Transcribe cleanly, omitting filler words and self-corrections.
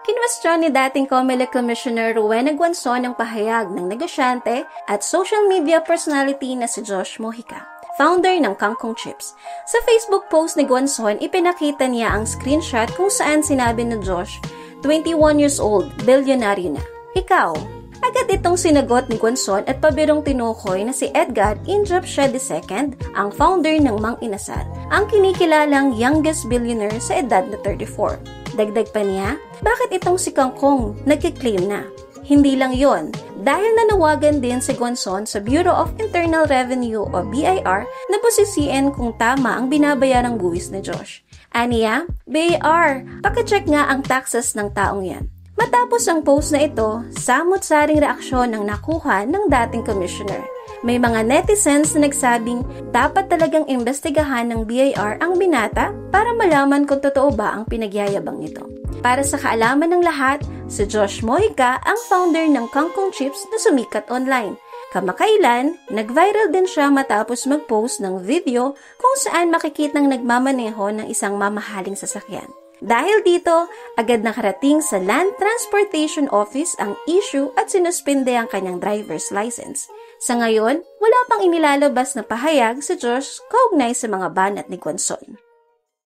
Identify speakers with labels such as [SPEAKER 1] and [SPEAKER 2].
[SPEAKER 1] Kinwestiyon ni dating COMELEC Commissioner Rowena Guanzon ang pahayag ng negosyante at social media personality na si Josh Mojica, founder ng Kangkong Chips. Sa Facebook post ni Guanzon, ipinakita niya ang screenshot kung saan sinabi ni Josh, 21 years old, bilyonaryo na. Ikaw? Agad itong sinagot ni Guanzon at pabirong tinukoy na si Edgar Injap Shea II, ang founder ng Mang Inasal, ang kinikilalang youngest billionaire sa edad na 34. Dagdag pa niya, bakit itong si Kangkong nagkiklaim na? Hindi lang yon, dahil nanawagan din si Guanzon sa Bureau of Internal Revenue o BIR na pusisiin kung tama ang binabayarang buwis ni Josh. Aniya, BIR, pakicheck nga ang taxes ng taong yan. Matapos ang post na ito, samot-saring reaksyon ang nakuha ng dating commissioner. May mga netizens na nagsabing dapat talagang imbestigahan ng BIR ang binata para malaman kung totoo ba ang pinagyayabang nito. Para sa kaalaman ng lahat, si Josh Mojica ang founder ng Kangkong Chips na sumikat online. Kamakailan, nag-viral din siya matapos mag-post ng video kung saan makikitang nagmamaneho ng isang mamahaling sasakyan. Dahil dito, agad nakarating sa Land Transportation Office ang issue at sinuspinde ang kanyang driver's license. Sa ngayon, wala pang inilalabas na pahayag si Josh kaugnay sa mga banat ni Guanzon.